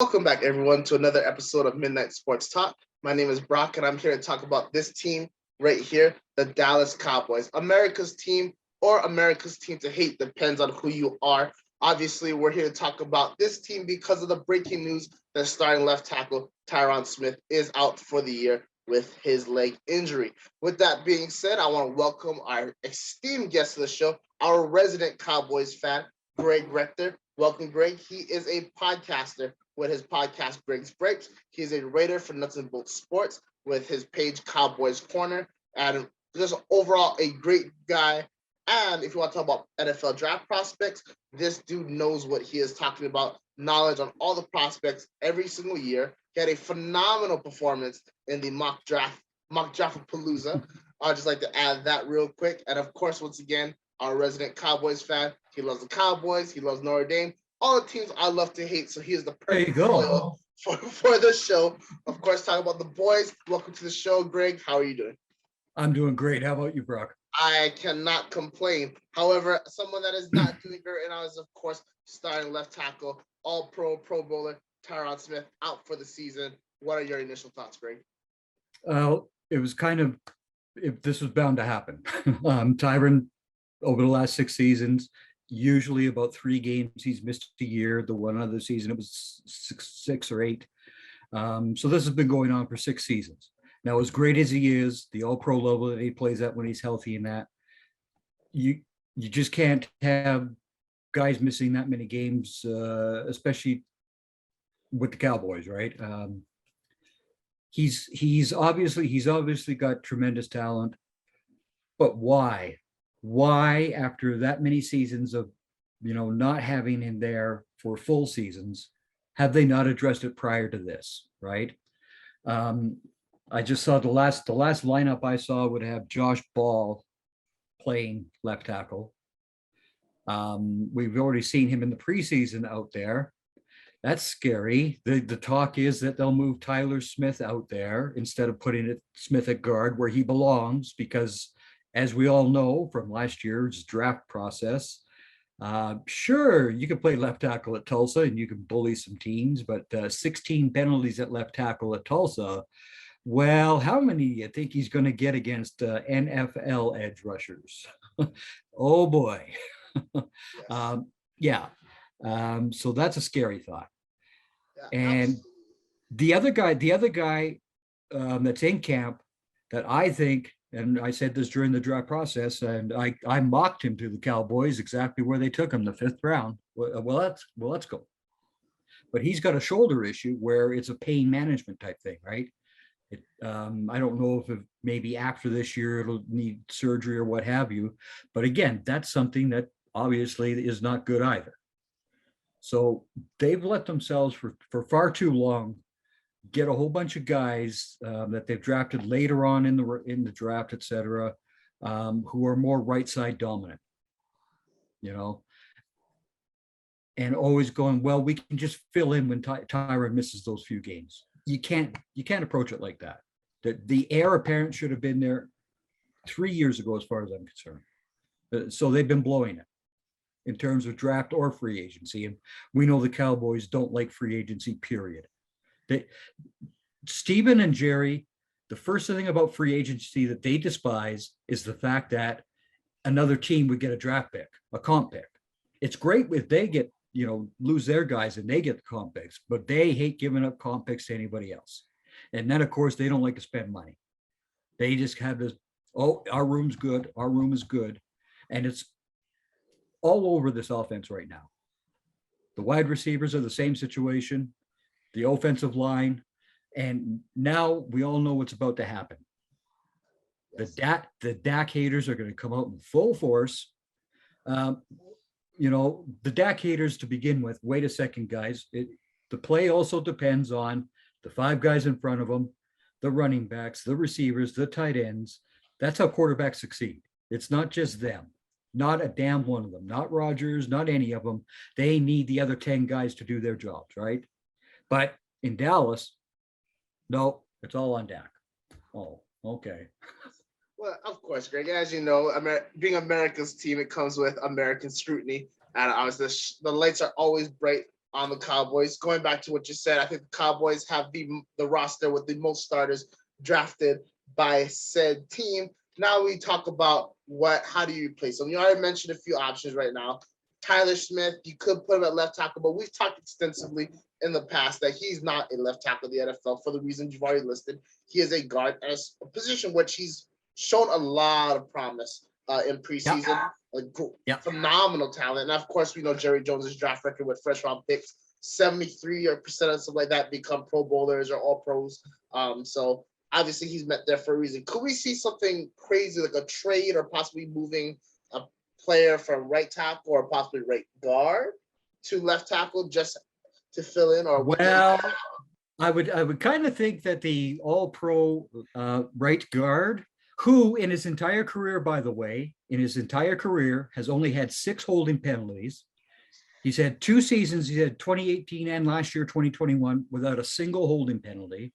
Welcome back, everyone, to another episode of Midnight Sports Talk. My name is Brock, and I'm here to talk about this team right here, the Dallas Cowboys. America's team or America's team to hate depends on who you are. Obviously, we're here to talk about this team because of the breaking news that starting left tackle Tyron Smith is out for the year with his leg injury. With that being said, I want to welcome our esteemed guest of the show, our resident Cowboys fan, Greg Rector. Welcome, Greg. He is a podcaster with his podcast, Greg's Breaks. He's a writer for Nuts and Bolts Sports with his page, Cowboys Corner, and just overall a great guy. And if you want to talk about NFL draft prospects, this dude knows what he is talking about, knowledge on all the prospects every single year. He had a phenomenal performance in the mock draft of Palooza. I'd just like to add that real quick. And of course, once again, our resident Cowboys fan. He loves the Cowboys. He loves Notre Dame. All the teams I love to hate. So he is the perfect foil for the show. Of course, talking about the boys. Welcome to the show, Greg. How are you doing? I'm doing great. How about you, Brock? I cannot complain. However, someone that is not doing very well is, of course, starting left tackle, all-pro, Pro Bowler, Tyron Smith, out for the season. What are your initial thoughts, Greg? It was kind of, if this was bound to happen. Tyron, over the last 6 seasons, usually about 3 games he's missed a year. The one other season, it was six or 8. So this has been going on for 6 seasons. Now, as great as he is, the all-pro level that he plays at when he's healthy and that, you just can't have guys missing that many games, especially with the Cowboys, right? He's obviously got tremendous talent, but why? Why, after that many seasons of, not having him there for full seasons, have they not addressed it prior to this, right? I just saw the last lineup I saw would have Josh Ball playing left tackle. We've already seen him in the preseason out there. That's scary. The talk is that they'll move Tyler Smith out there instead of putting Smith at guard where he belongs, because as we all know from last year's draft process, sure, you can play left tackle at Tulsa and you can bully some teams, but 16 penalties at left tackle at Tulsa. Well, how many do you think he's going to get against NFL edge rushers? Oh boy. Yes. So that's a scary thought. Yeah, and absolutely. the other guy that's in camp that I think, and I said this during the draft process, and I mocked him to the Cowboys exactly where they took him, the 5th round. Well, let's go. But he's got a shoulder issue where it's a pain management type thing, right? I don't know if maybe after this year it'll need surgery or what have you. But again, that's something that obviously is not good either. So they've let themselves for far too long get a whole bunch of guys that they've drafted later on in the draft, et cetera, who are more right side dominant, and always going, well, we can just fill in when Tyron misses those few games. You can't approach it like that. The heir apparent should have been there 3 years ago, as far as I'm concerned. So they've been blowing it in terms of draft or free agency. And we know the Cowboys don't like free agency, period. Stephen and Jerry, the first thing about free agency that they despise is the fact that another team would get a draft pick, a comp pick. It's great if they get, lose their guys and they get the comp picks, but they hate giving up comp picks to anybody else. And then, of course, they don't like to spend money. They just have this, oh, our room's good, our room is good. And it's all over this offense right now. The wide receivers are the same situation, the offensive line, and now we all know what's about to happen. Yes. The Dak haters are going to come out in full force. The Dak haters, to begin with, wait a second, guys. The play also depends on the 5 guys in front of them, the running backs, the receivers, the tight ends. That's how quarterbacks succeed. It's not just them. Not a damn one of them. Not Rodgers, not any of them. They need the other 10 guys to do their jobs, right? But in Dallas, no, it's all on Dak. Oh, okay. Well, of course, Greg. As you know, being America's team, it comes with American scrutiny. And obviously, the lights are always bright on the Cowboys. Going back to what you said, I think the Cowboys have the roster with the most starters drafted by said team. Now we talk about how do you replace them? You already mentioned a few options right now. Tyler Smith, you could put him at left tackle, but we've talked extensively in the past that he's not a left tackle in the NFL for the reasons you've already listed. He is a guard, as a position which he's shown a lot of promise in preseason. Yep. Phenomenal talent. And of course, we know Jerry Jones's draft record with first round picks, 73% or something like that become Pro Bowlers or All Pros. So obviously he's met there for a reason. Could we see something crazy like a trade or possibly moving a player from right tackle or possibly right guard to left tackle just to fill in? Or well, I would kind of think that the All-Pro right guard, who in his entire career, by the way, has only had 6 holding penalties. He's had 2 seasons. He had 2018 and last year, 2021, without a single holding penalty.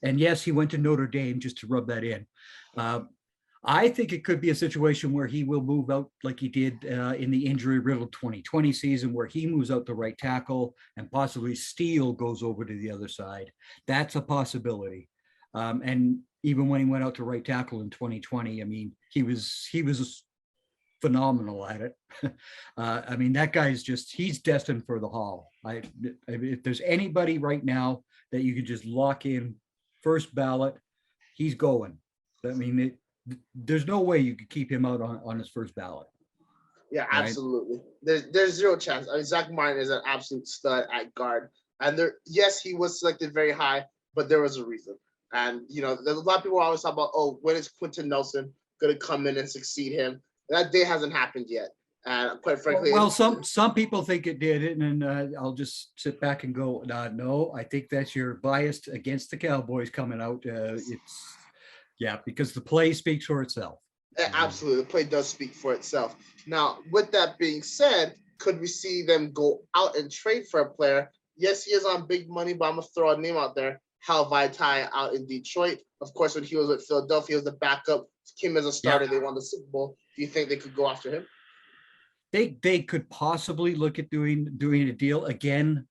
And yes, he went to Notre Dame, just to rub that in. I think it could be a situation where he will move out like he did in the injury-riddled 2020 season, where he moves out the right tackle and possibly Steele goes over to the other side. That's a possibility. And even when he went out to right tackle in 2020, I mean, he was phenomenal at it. I mean, that guy's he's destined for the Hall. If there's anybody right now that you could just lock in first ballot, he's going. I mean, there's no way you could keep him out on his first ballot. Yeah, absolutely. Right? There's zero chance. I mean, Zach Martin is an absolute stud at guard. And yes, he was selected very high, but there was a reason. And, there's a lot of people always talk about, when is Quentin Nelson going to come in and succeed him? That day hasn't happened yet. And quite frankly, well, some people think it did, and I'll just sit back and go, no, I think that's your bias against the Cowboys coming out. Because the play speaks for itself. Absolutely, the play does speak for itself. Now, with that being said, could we see them go out and trade for a player? Yes, he is on big money, but I'm gonna throw a name out there. Hal Vaitai out in Detroit. Of course, when he was with Philadelphia, he was the backup. Came as a starter. They won the Super Bowl. Do you think they could go after him? They could possibly look at doing a deal again.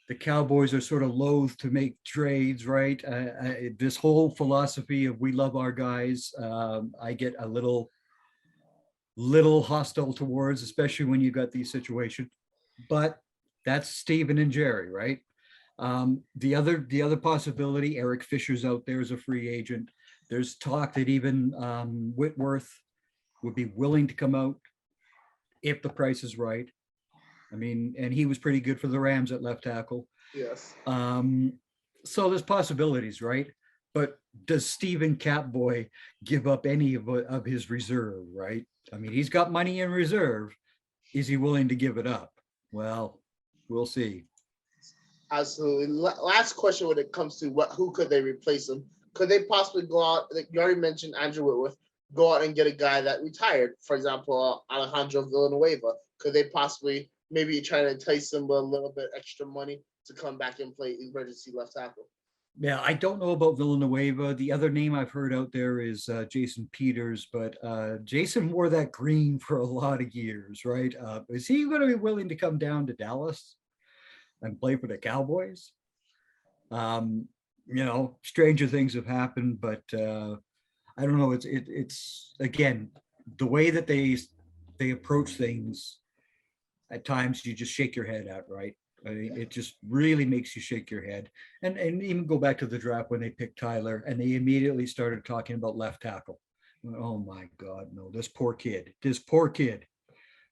The Cowboys are sort of loath to make trades, right? This whole philosophy of we love our guys, I get a little hostile towards, especially when you got these situations. But that's Steven and Jerry, right? The other possibility, Eric Fisher's out there as a free agent. There's talk that even Whitworth would be willing to come out if the price is right. I mean, and he was pretty good for the Rams at left tackle. Yes. So there's possibilities, right? But does Stephen Catboy give up any of his reserve, right? I mean, he's got money in reserve. Is he willing to give it up? Well, we'll see. Absolutely. Last question when it comes to who could they replace him? Could they possibly go out, like you already mentioned Andrew Whitworth, go out and get a guy that retired, for example, Alejandro Villanueva? Could they possibly maybe try to entice him with a little bit extra money to come back and play emergency left tackle? Yeah, I don't know about Villanueva. The other name I've heard out there is Jason Peters, but Jason wore that green for a lot of years, right? Is he going to be willing to come down to Dallas and play for the Cowboys? Stranger things have happened, but I don't know. It's again, the way that they approach things. At times, you just shake your head at, right? I mean, it just really makes you shake your head. And even go back to the draft when they picked Tyler and they immediately started talking about left tackle. Oh my God, no, this poor kid.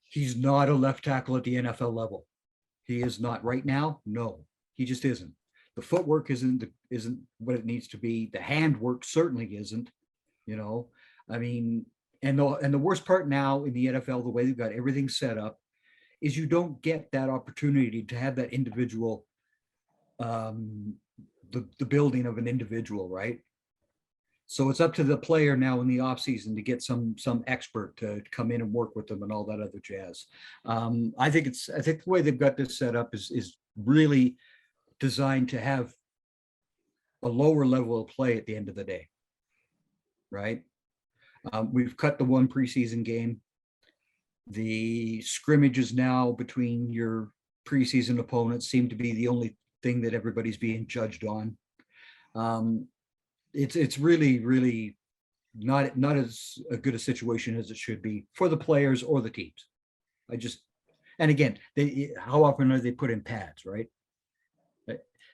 He's not a left tackle at the NFL level. He is not right now. No, he just isn't. The footwork isn't what it needs to be. The handwork certainly isn't, I mean, and the worst part now in the NFL, the way they've got everything set up, is you don't get that opportunity to have that individual, the building of an individual, right? So it's up to the player now in the offseason to get some expert to come in and work with them and all that other jazz. I think the way they've got this set up is really designed to have a lower level of play at the end of the day, right? We've cut the one preseason game. The scrimmages now between your preseason opponents seem to be the only thing that everybody's being judged on. It's really not as a good a situation as it should be for the players or the teams. And again, how often are they put in pads, right?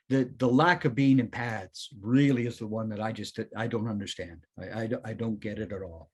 The lack of being in pads really is the one that I don't understand. I don't get it at all.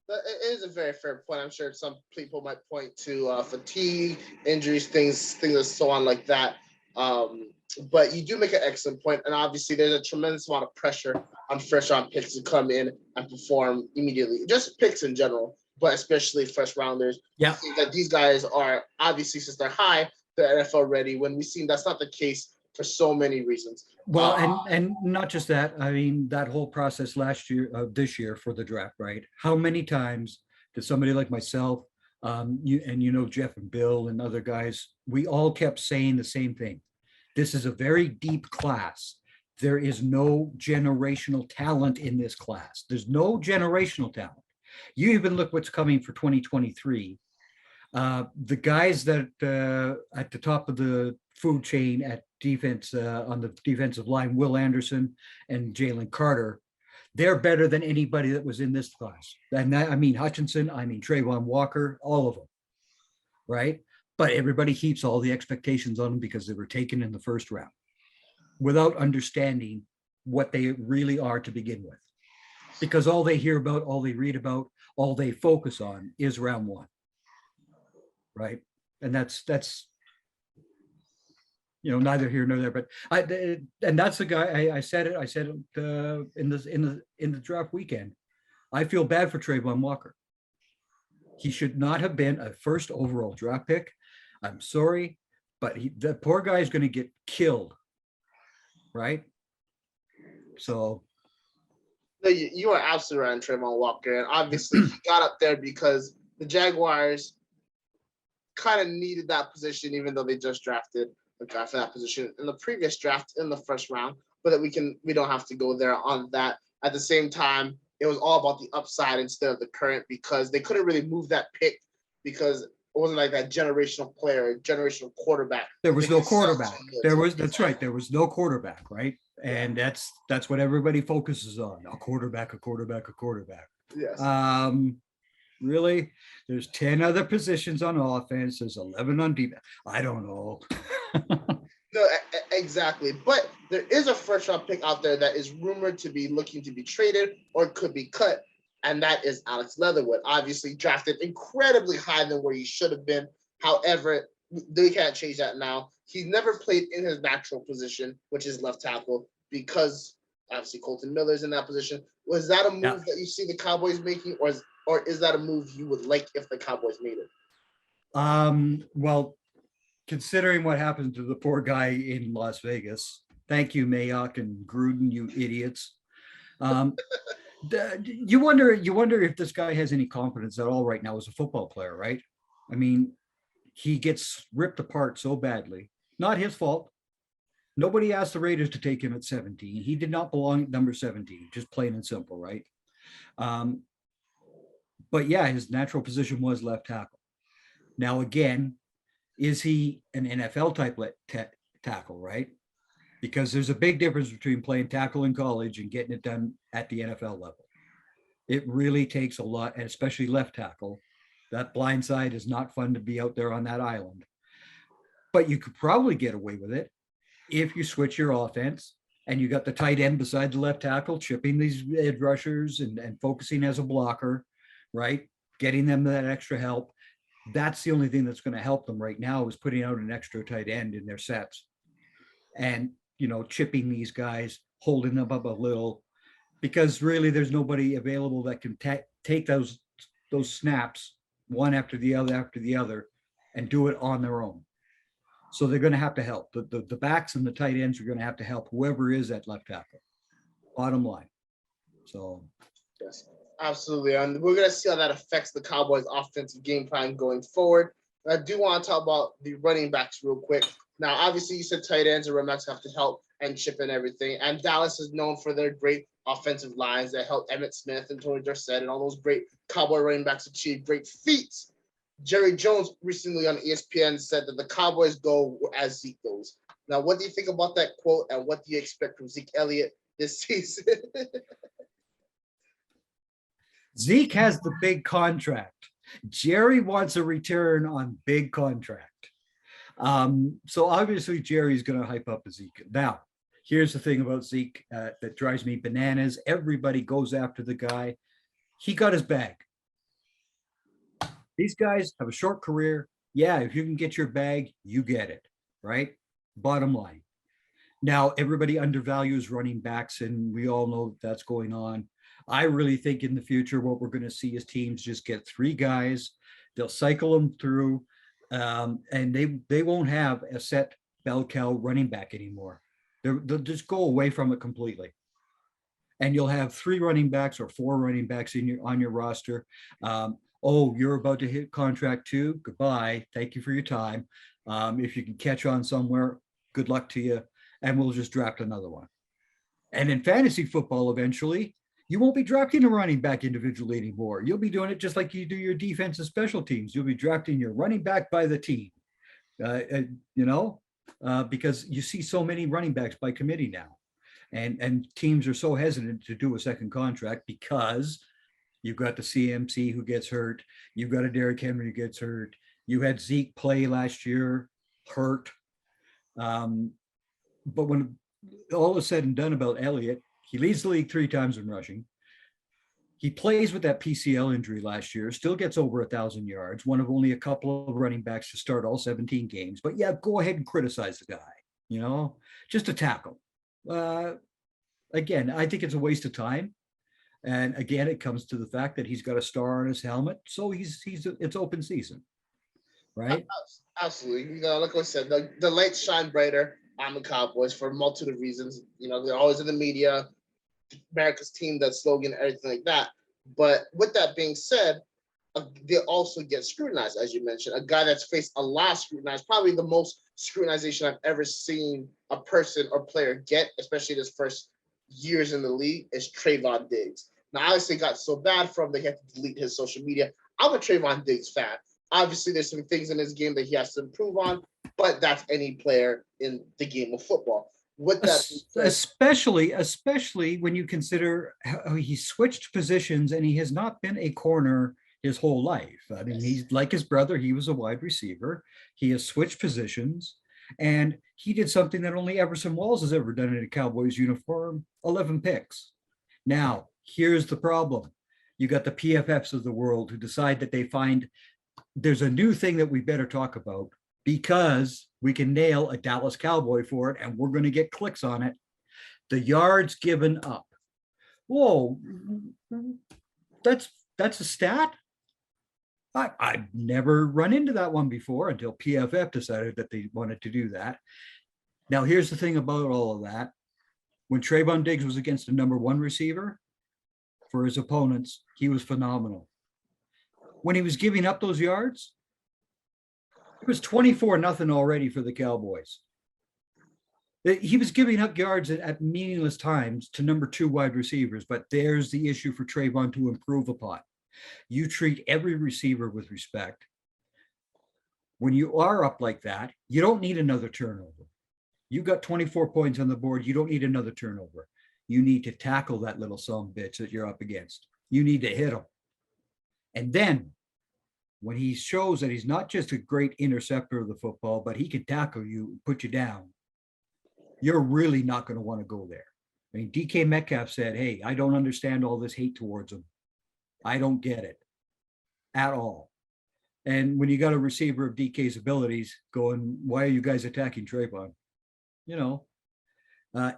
It is a very fair point. I'm sure some people might point to fatigue, injuries, things and so on like that. But you do make an excellent point, and obviously there's a tremendous amount of pressure on first-round picks to come in and perform immediately. Just picks in general, but especially first-rounders. Yeah, I think that these guys are obviously, since they're high, they're NFL ready. When we see that's not the case for so many reasons. well, and not just that. I mean, that whole process this year for the draft, right? How many times did somebody like myself, Jeff and Bill and other guys, we all kept saying the same thing. This is a very deep class. There is no generational talent in this class. There's no generational talent. You even look what's coming for 2023. The guys that at the top of the food chain at defense on the defensive line, Will Anderson and Jalen Carter, they're better than anybody that was in this class. And that, I mean Hutchinson, I mean Trayvon Walker, all of them, right? But everybody heaps all the expectations on them because they were taken in the first round without understanding what they really are to begin with. Because all they hear about, all they read about, all they focus on is round one. Right. And that's neither here nor there, but and that's the guy I said it in the draft weekend. I feel bad for Trayvon Walker. He should not have been a first overall draft pick. I'm sorry, but the poor guy is going to get killed. Right. So. No, you are absolutely right on Trayvon Walker. And obviously he got up there because the Jaguars kind of needed that position, even though they just drafted a guy for that position in the previous draft in the first round, but that we don't have to go there on that. At the same time, it was all about the upside instead of the current, because they couldn't really move that pick because it wasn't like that generational player, generational quarterback. There was no quarterback. That's right. There was no quarterback, right? And that's what everybody focuses on. A quarterback. Yes. Really? There's 10 other positions on offense. There's 11 on defense. I don't know. No, exactly. But there is a first round pick out there that is rumored to be looking to be traded or could be cut, and that is Alex Leatherwood. Obviously drafted incredibly high than where he should have been. However, they can't change that now. He's never played in his natural position, which is left tackle, because obviously Colton Miller's in that position. Was that a move that you see the Cowboys making, or is that a move you would like if the Cowboys made it? Well, considering what happened to the poor guy in Las Vegas, thank you, Mayock and Gruden, you idiots. You wonder if this guy has any confidence at all right now as a football player, right? I mean, he gets ripped apart so badly. Not his fault. Nobody asked the Raiders to take him at 17. He did not belong at number 17, just plain and simple, right? But yeah, his natural position was left tackle. Now, again, is he an NFL type tackle, right? Because there's a big difference between playing tackle in college and getting it done at the NFL level. It really takes a lot, and especially left tackle. That blind side is not fun to be out there on that island. But you could probably get away with it if you switch your offense and you got the tight end beside the left tackle, chipping these edge rushers and focusing as a blocker, right? Getting them that extra help. That's the only thing that's going to help them right now is putting out an extra tight end in their sets and, chipping these guys, holding them up a little, because really there's nobody available that can take those snaps one after the other and do it on their own. So they're going to have to help. The backs and the tight ends are going to have to help whoever is at left tackle. Bottom line. So. Yes, absolutely. And we're going to see how that affects the Cowboys' offensive game plan going forward. I do want to talk about the running backs real quick. Now, obviously, you said tight ends and running backs have to help and chip and everything. And Dallas is known for their great offensive lines that helped Emmitt Smith and Tony Dorsett and all those great Cowboy running backs achieve great feats. Jerry Jones recently on ESPN said that the Cowboys go as Zeke goes. Now, what do you think about that quote, and what do you expect from Zeke Elliott this season? Zeke has the big contract. Jerry wants a return on big contract. So obviously Jerry's going to hype up Zeke. Now, here's the thing about Zeke that drives me bananas. Everybody goes after the guy. He got his bag. These guys have a short career. Yeah, if you can get your bag, you get it, right? Bottom line. Now, everybody undervalues running backs, and we all know that's going on. I really think in the future, what we're going to see is teams just get three guys, they'll cycle them through, and they won't have a set bell cow running back anymore. They'll just go away from it completely. And you'll have three running backs or four running backs on your roster. Oh, you're about to hit contract two. Goodbye. Thank you for your time. If you can catch on somewhere, good luck to you. And we'll just draft another one. And in fantasy football, eventually, you won't be drafting a running back individually anymore. You'll be doing it just like you do your defense and special teams. You'll be drafting your running back by the team, because you see so many running backs by committee now. And teams are so hesitant to do a second contract because you've got the CMC who gets hurt. You've got a Derrick Henry who gets hurt. You had Zeke play last year, hurt. But when all is said and done about Elliott, he leads the league 3 times in rushing. He plays with that PCL injury last year, still gets over 1,000 yards, one of only a couple of running backs to start all 17 games. But yeah, go ahead and criticize the guy, just a tackle. Again, I think it's a waste of time. And again, it comes to the fact that he's got a star on his helmet. So it's open season, right? Absolutely. Like I said, the lights shine brighter on the Cowboys for a multitude of reasons. They're always in the media, America's team, that slogan, everything like that. But with that being said, they also get scrutinized, as you mentioned. A guy that's faced a lot of scrutinized, probably the most scrutinization I've ever seen a person or player get, especially in his first years in the league, is Trayvon Diggs. Now, obviously, it got so bad for him they had to delete his social media. I'm a Trayvon Diggs fan. Obviously, there's some things in his game that he has to improve on, but that's any player in the game of football. With that, especially when you consider how he switched positions and he has not been a corner his whole life. I mean, he's like his brother. He was a wide receiver. He has switched positions, and he did something that only Everson Walls has ever done in a Cowboys uniform: 11 picks. Now, here's the problem. You got the PFFs of the world who decide that they find there's a new thing that we better talk about because we can nail a Dallas Cowboy for it and we're going to get clicks on it. The yards given up. Whoa, that's a stat? I've never run into that one before until PFF decided that they wanted to do that. Now, here's the thing about all of that. When Trayvon Diggs was against a number 1 receiver, for his opponents, he was phenomenal. When he was giving up those yards, it was 24-0 already for the Cowboys. He was giving up yards at meaningless times to number 2 wide receivers, but there's the issue for Trayvon to improve upon. You treat every receiver with respect. When you are up like that, you don't need another turnover. You got 24 points on the board. You don't need another turnover. You need to tackle that little son bitch that you're up against. You need to hit him. And then when he shows that he's not just a great interceptor of the football, but he can tackle you, put you down, you're really not going to want to go there. I mean, DK Metcalf said, hey, I don't understand all this hate towards him. I don't get it at all. And when you got a receiver of DK's abilities going, why are you guys attacking Trayvon?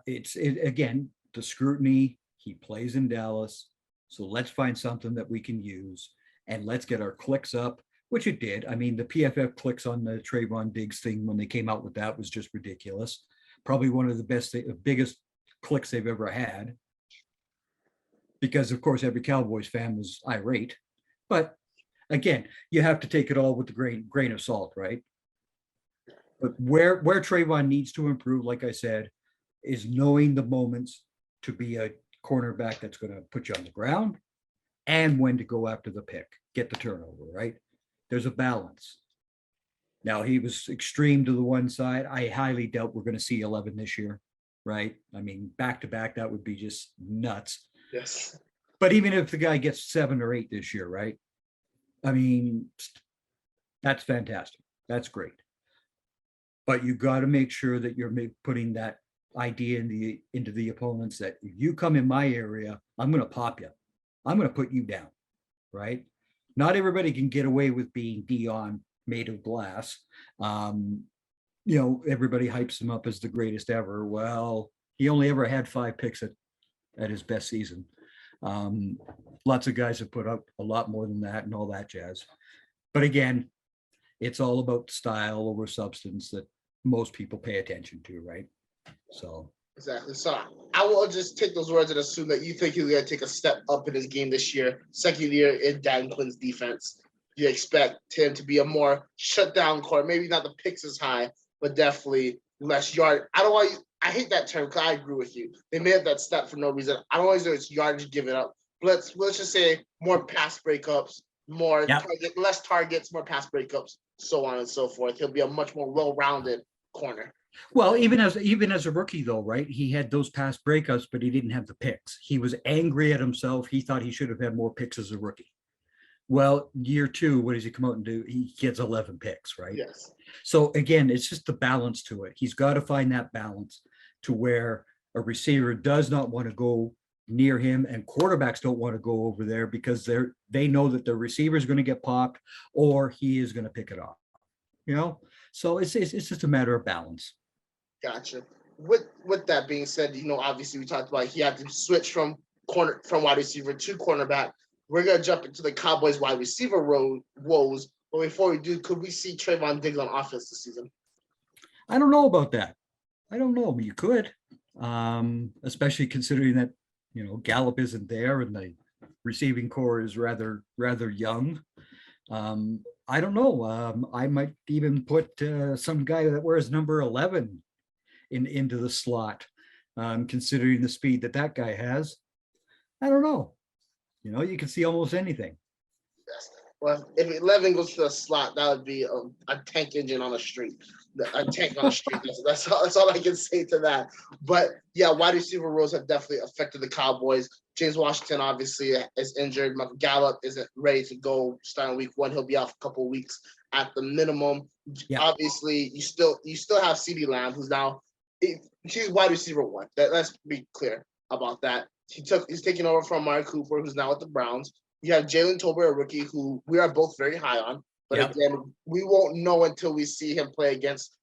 Again, the scrutiny. He plays in Dallas. So let's find something that we can use and let's get our clicks up, which it did. I mean, the PFF clicks on the Trayvon Diggs thing when they came out with that was just ridiculous. Probably one of the biggest clicks they've ever had. Because, of course, every Cowboys fan was irate. But again, you have to take it all with the grain of salt, right? But where Trayvon needs to improve, like I said, is knowing the moments to be a cornerback that's going to put you on the ground and when to go after the pick, get the turnover, right? there's a balance. Now, he was extreme to the one side. I highly doubt we're going to see 11 this year, right? I mean, back to back, that would be just nuts. Yes. But even if the guy gets 7 or 8 this year, right? I mean, that's fantastic. That's great. But you got to make sure that you're putting that idea into the opponents that if you come in my area, I'm going to pop you. I'm going to put you down, right? Not everybody can get away with being Dion made of glass. Everybody hypes him up as the greatest ever. Well, he only ever had 5 picks at his best season. Lots of guys have put up a lot more than that and all that jazz. But again, it's all about style over substance that most people pay attention to, right? So exactly. So I will just take those words and assume that you think he's going to take a step up in his game this year, second year in Dan Quinn's defense. You expect him to be a more shutdown corner, maybe not the picks as high, but definitely less yard. I hate that term because I agree with you. They made that step for no reason. I don't always know it's yardage given up. Let's just say more pass breakups, less targets, more pass breakups, so on and so forth. He'll be a much more well-rounded corner. Well, even as a rookie, though, right? He had those pass breakups, but he didn't have the picks. He was angry at himself. He thought he should have had more picks as a rookie. Well, year 2, what does he come out and do? He gets 11 picks, right? Yes. So again, it's just the balance to it. He's got to find that balance to where a receiver does not want to go near him and quarterbacks don't want to go over there because they know that the receiver is going to get popped or he is going to pick it off. So it's just a matter of balance. Gotcha. With that being said, obviously we talked about he had to switch from wide receiver to cornerback. We're gonna jump into the Cowboys wide receiver woes. But before we do, could we see Trayvon Diggs on offense this season? I don't know about that. I don't know. You could, especially considering that Gallup isn't there and the receiving core is rather young. I don't know. I might even put some guy that wears number 11 into the slot, considering the speed that guy has. I don't know. You can see almost anything. Yes. Well, if 11 goes to the slot, that would be a tank engine on a street. A tank on a street. That's all I can say to that. But yeah, wide receiver roles have definitely affected the Cowboys. James Washington obviously is injured. Gallup isn't ready to go starting week 1. He'll be off a couple of weeks at the minimum. Yeah. Obviously, you still have CeeDee Lamb, who's now he's wide receiver 1. Let's be clear about that. He's taking over from Amari Cooper, who's now with the Browns. You have Jalen Tolbert, a rookie, who we are both very high on. But again, we won't know until we see him play against,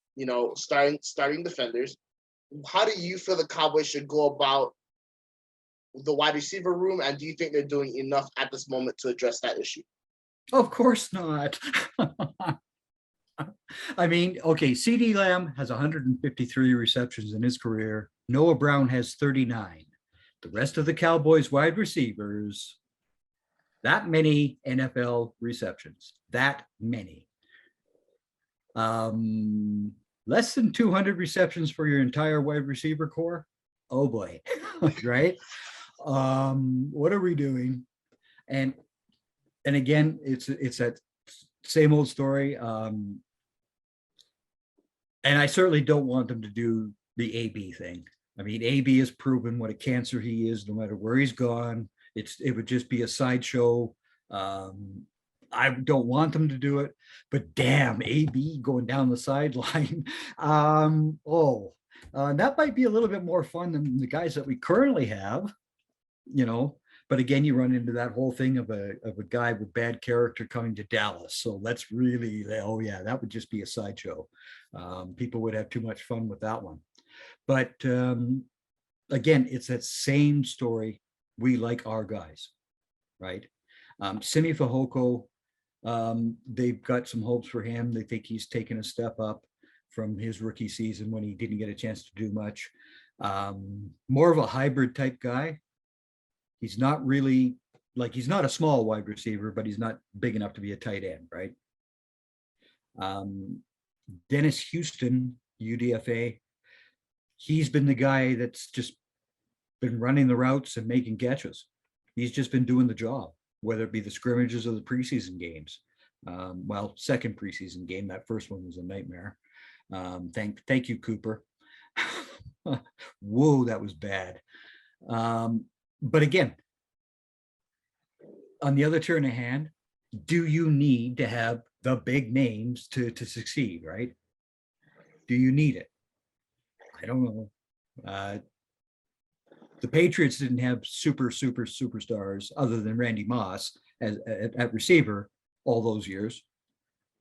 starting defenders. How do you feel the Cowboys should go about the wide receiver room? And do you think they're doing enough at this moment to address that issue? Of course not. I mean, okay, CeeDee Lamb has 153 receptions in his career. Noah Brown has 39. The rest of the Cowboys wide receivers, that many NFL receptions, that many. Less than 200 receptions for your entire wide receiver core. Oh boy, right? What are we doing? And again, it's that same old story. And I certainly don't want them to do the AB thing. I mean, AB has proven what a cancer he is, no matter where he's gone. It would just be a sideshow. I don't want them to do it, but damn, AB going down the sideline. That might be a little bit more fun than the guys that we currently have, But again, you run into that whole thing of a guy with bad character coming to Dallas. So let's really, that would just be a sideshow. People would have too much fun with that one. But again, it's that same story. We like our guys, right? Simi Fehoko, they've got some hopes for him. They think he's taken a step up from his rookie season when he didn't get a chance to do much. More of a hybrid type guy. He's not really he's not a small wide receiver, but he's not big enough to be a tight end, right? Dennis Houston, UDFA, he's been the guy that's just been running the routes and making catches. He's just been doing the job, whether it be the scrimmages or the preseason games. Well, second preseason game. That first one was a nightmare. Thank you, Cooper. Whoa, that was bad. But again, on the other turn of hand, do you need to have the big names to succeed, right? Do you need it? I don't know. The Patriots didn't have superstars other than Randy Moss at receiver all those years.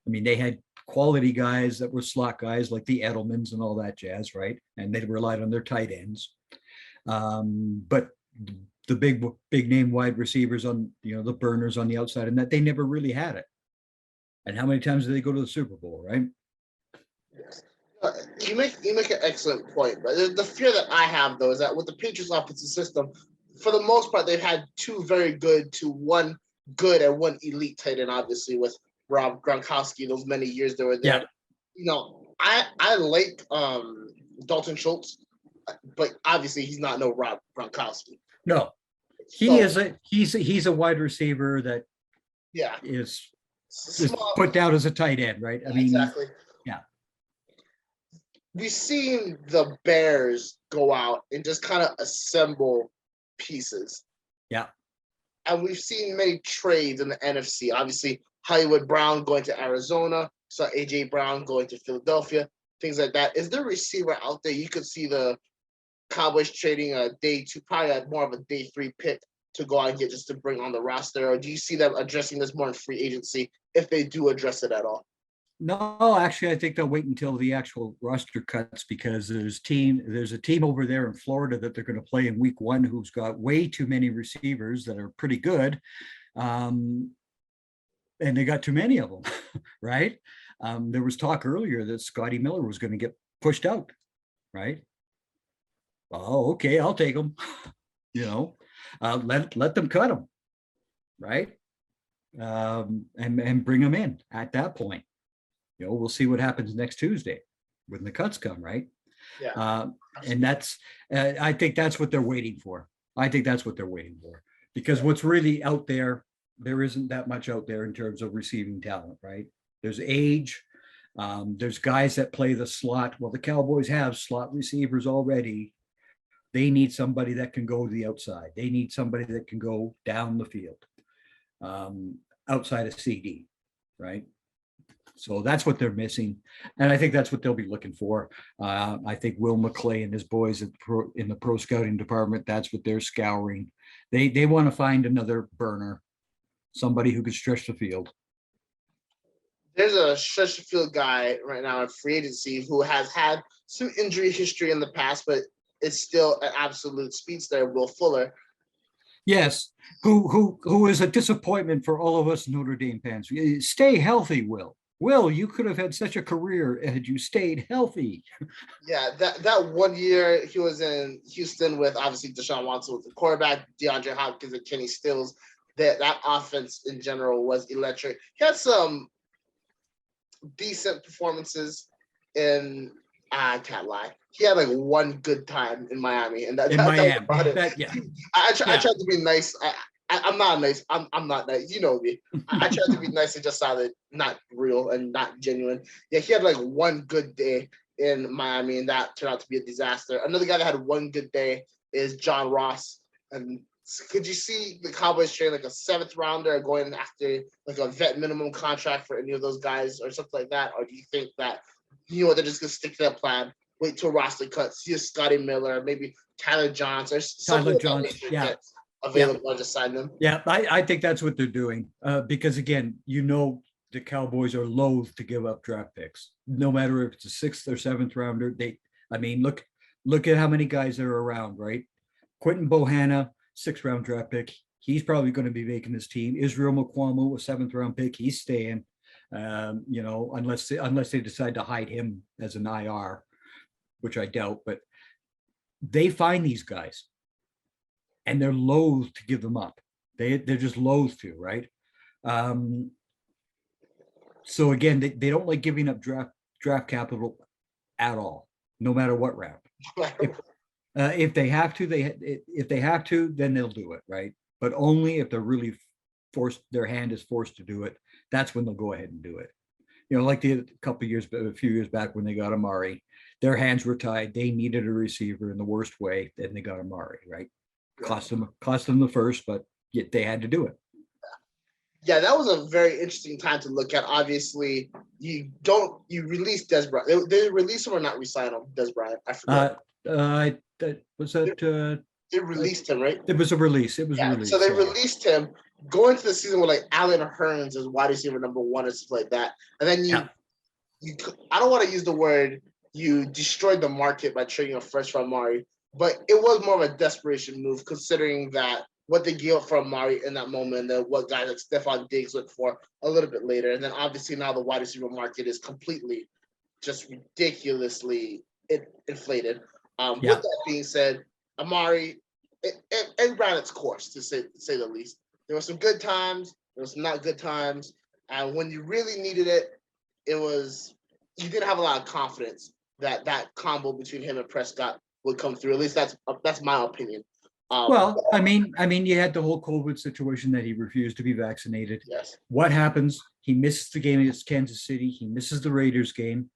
I mean, they had quality guys that were slot guys like the Edelmans and all that jazz, right? And they relied on their tight ends. But the big name wide receivers on, the burners on the outside, and that they never really had it. And how many times did they go to the Super Bowl, right? You make an excellent point, but the fear that I have though is that with the Patriots offensive system, for the most part, they've had two very good to one good and one elite tight end, obviously with Rob Gronkowski. Those many years they were there. Yeah. I like Dalton Schultz, but obviously he's not no Rob Gronkowski. No, he's a wide receiver that is put down as a tight end, right? I mean, exactly. Yeah. We've seen the Bears go out and just kind of assemble pieces. Yeah. And we've seen many trades in the NFC. Obviously, Hollywood Brown going to Arizona, so A.J. Brown going to Philadelphia, things like that. Is there a receiver out there you could see the Cowboys trading a day two, probably more of a day three pick to go out and get just to bring on the roster? Or do you see them addressing this more in free agency if they do address it at all? No, actually, I think they'll wait until the actual roster cuts because there's a team over there in Florida that they're going to play in week 1 who's got way too many receivers that are pretty good. And they got too many of them, right? There was talk earlier that Scotty Miller was going to get pushed out, right? Oh, okay, I'll take him. Let them cut him, right? And bring him in at that point. We'll see what happens next Tuesday when the cuts come, right? Yeah. And that's, I think that's what they're waiting for. Because what's really out there isn't that much out there in terms of receiving talent, right? There's age. There's guys that play the slot. Well, the Cowboys have slot receivers already. They need somebody that can go to the outside. They need somebody that can go down the field, outside of CD, right? So that's what they're missing. And I think that's what they'll be looking for. I think Will McClay and his boys in the pro scouting department, that's what they're scouring. They want to find another burner, somebody who could stretch the field. There's a stretch the field guy right now in free agency who has had some injury history in the past, but is still an absolute speedster, Will Fuller. Yes, who is a disappointment for all of us Notre Dame fans. Stay healthy, Will. Will, you could have had such a career had you stayed healthy. Yeah, that 1 year he was in Houston with obviously Deshaun Watson with the quarterback, DeAndre Hopkins and Kenny Stills. That offense in general was electric. He had some decent performances in I can't lie. He had like one good time in Miami, and that Miami. About it. I tried to be nice. I'm not nice. I'm not nice. You know me. I tried to be nice and just sounded not real and not genuine. Yeah, he had like one good day in Miami, and that turned out to be a disaster. Another guy that had one good day is John Ross. And could you see the Cowboys trading like a 7th rounder going after like a vet minimum contract for any of those guys or something like that? Or do you think that they're just gonna stick to that plan? Wait till roster cuts. See Scotty Miller, maybe Tyler Johnson, or something available. I'll just sign them. Yeah, I think that's what they're doing. Because again, the Cowboys are loath to give up draft picks, no matter if it's a 6th or 7th rounder. Look at how many guys are around, right? Quentin Bohanna, 6th round draft pick. He's probably going to be making this team. Israel Mukuamu, a 7th round pick. He's staying. Unless they decide to hide him as an IR, which I doubt, but they find these guys and they're loath to give them up. They're just loath to, right? So again, they don't like giving up draft capital at all, no matter what round. If they have to, then they'll do it, right? But only if they're really forced, their hand is forced to do it. that's when they'll go ahead and do it. You know, like a few years back when they got Amari, their hands were tied. They needed a receiver in the worst way, then they got Amari, right? Cost them the first, but yet they had to do it. Yeah, that was a very interesting time to look at. Obviously, you release Des Bryant. They release him or not resign him, Des Bryant? I forgot. They released him, right? It was a release. It was a release. So they released him going to the season with like Allen Hurns as wide receiver number 1 and stuff like that. And then you I don't want to use the word you destroyed the market by trading a first for Amari, but it was more of a desperation move considering that what they gave up for Amari in that moment and what guys like Stephon Diggs looked for a little bit later. And then obviously now the wide receiver market is completely just ridiculously inflated. With that being said, Amari, it ran its course, to say the least. There were some good times, there was some not good times, and when you really needed it, you didn't have a lot of confidence that combo between him and Prescott would come through. At least that's my opinion. I mean, you had the whole COVID situation that he refused to be vaccinated. Yes. What happens? He misses the game against Kansas City. He misses the Raiders game.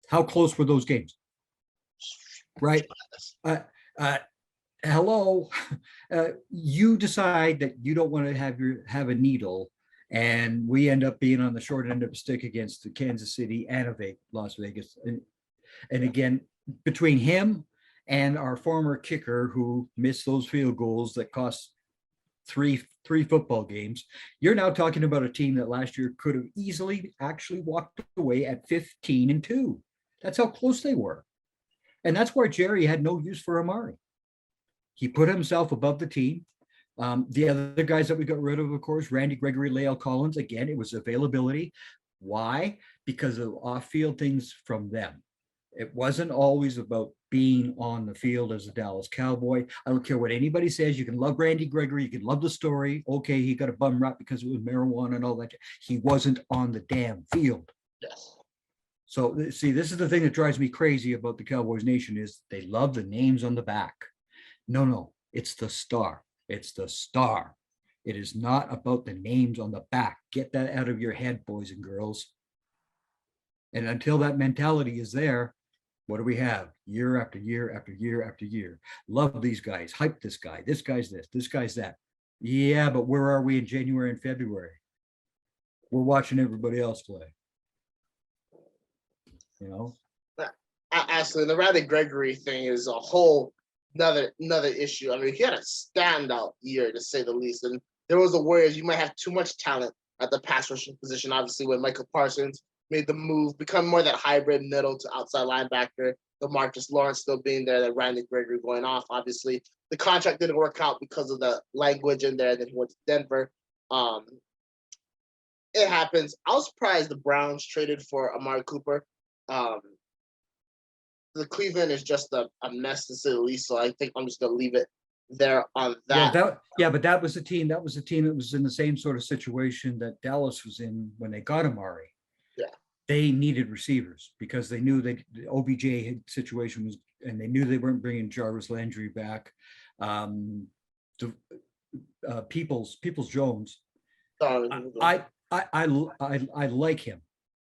How close were those games? Right. Hello. You decide that you don't want to have a needle, and we end up being on the short end of a stick against the Kansas City and Las Vegas. And again, between him and our former kicker who missed those field goals that cost three football games, you're now talking about a team that last year could have easily actually walked away at 15-2. That's how close they were. And that's where Jerry had no use for Amari. He put himself above the team. The other guys that we got rid of course, Randy Gregory, Lael Collins, again, it was availability. Why? Because of off-field things from them. It wasn't always about being on the field as a Dallas Cowboy. I don't care what anybody says. You can love Randy Gregory. You can love the story. Okay, he got a bum rap because it was marijuana and all that. He wasn't on the damn field. Yes. So see, this is the thing that drives me crazy about the Cowboys Nation is they love the names on the back. No, it's the star. It's the star. It is not about the names on the back. Get that out of your head, boys and girls. And until that mentality is there, what do we have? Year after year after year after year. Love these guys. Hype this guy. This guy's this guy's that. Yeah, but where are we in January and February? We're watching everybody else play. You know? Actually, the Randy Gregory thing is a whole another issue. I mean, he had a standout year, to say the least. And there was a worry you might have too much talent at the pass rushing position, obviously, when Michael Parsons made the move, become more that hybrid middle to outside linebacker, the Marcus Lawrence still being there, that Randy Gregory going off. Obviously, the contract didn't work out because of the language in there. Then he went to Denver. It happens. I was surprised the Browns traded for Amari Cooper. The Cleveland is just a mess, to say the least. So I think I'm just gonna leave it there on that. But that was a team. That was a team that was in the same sort of situation that Dallas was in when they got Amari. Yeah, they needed receivers because they knew the OBJ situation was, and they knew they weren't bringing Jarvis Landry back. Peoples Jones. I like him.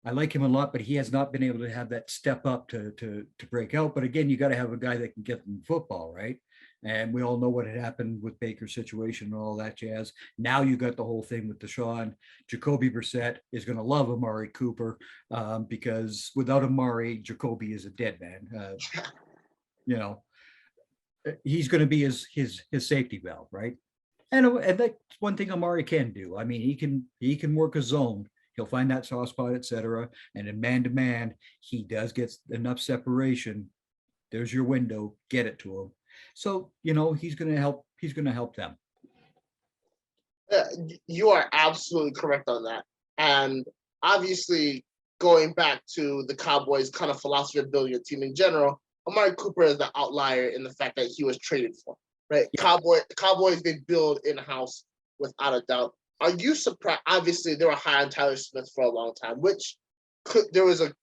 I like him a lot, but he has not been able to have that step up to break out. But again, you got to have a guy that can get them football, right? And we all know what had happened with Baker's situation and all that jazz. Now you got the whole thing with Deshaun. Jacoby Brissett is going to love Amari Cooper because without Amari, Jacoby is a dead man. He's going to be his safety valve, right? And that's one thing Amari can do. I mean, he can work a zone. He'll find that soft spot, etc. And in man-to-man, he does get enough separation. There's your window. Get it to him. So, he's going to help. He's going to help them. Yeah, you are absolutely correct on that. And obviously, going back to the Cowboys' kind of philosophy of building a team in general, Amari Cooper is the outlier in the fact that he was traded for, right? Yeah. Cowboys, they build in-house without a doubt. Are you surprised? Obviously, they were high on Tyler Smith for a long time, which there's a